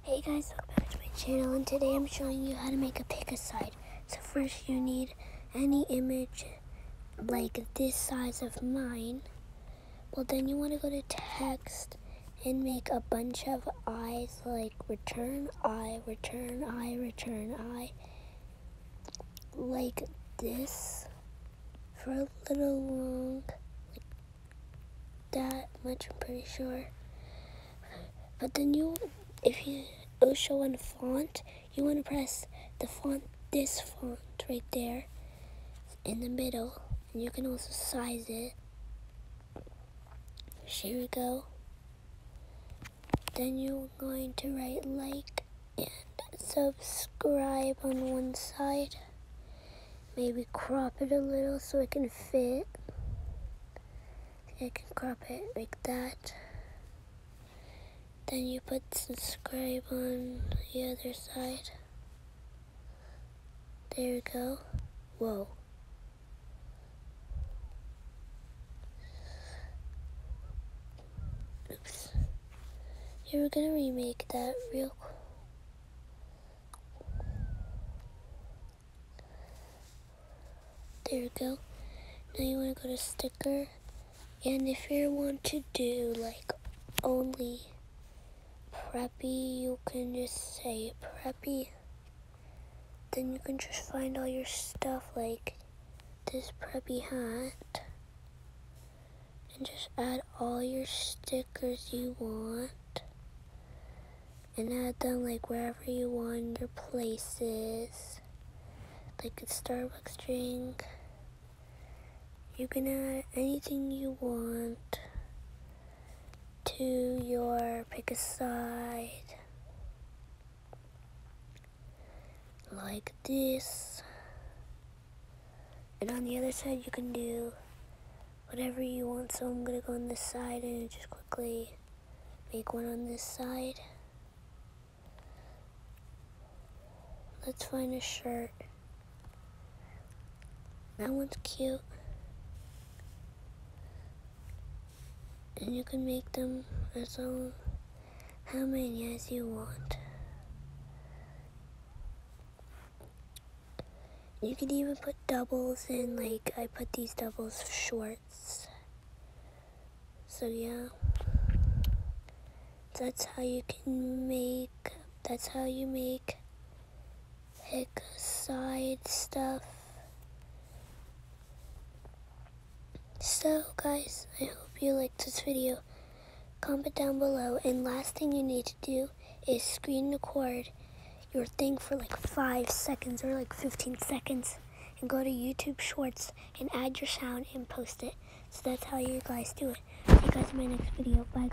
Hey guys, welcome back to my channel, and today I'm showing you how to make a pick a side. So first you need any image like this size of mine. Well, then you want to go to text and make a bunch of eyes, like return eye, return eye, return eye, like this for a little long, like that much, I'm pretty sure. But then it'll show on font, you want to press the font, this font right there in the middle, and you can also size it. Here we go. Then you're going to write like and subscribe on one side. Maybe crop it a little so it can fit. I can crop it like that. Then you put subscribe on the other side. There we go. Whoa. Oops. Yeah, we're gonna remake that real quick. There we go. Now you want to go to sticker. And if you want to do like only preppy, you can just say preppy. Then you can just find all your stuff like this preppy hat. And just add all your stickers you want. And add them like wherever you want your places. Like a Starbucks drink. You can add anything you want to your pick a side. Like this. And on the other side you can do whatever you want. So I'm going to go on this side and just quickly make one on this side. Let's find a shirt. That one's cute. And you can make them as how many as you want. You could even put doubles in, like I put these doubles shorts. So yeah. That's how you make pick a side stuff. So guys, I hope you liked this video. Comment down below, and last thing you need to do is screen record your thing for like 5 seconds or like 15 seconds and go to YouTube Shorts and add your sound and post it. So that's how you guys do it. See you guys in my next video. Bye guys.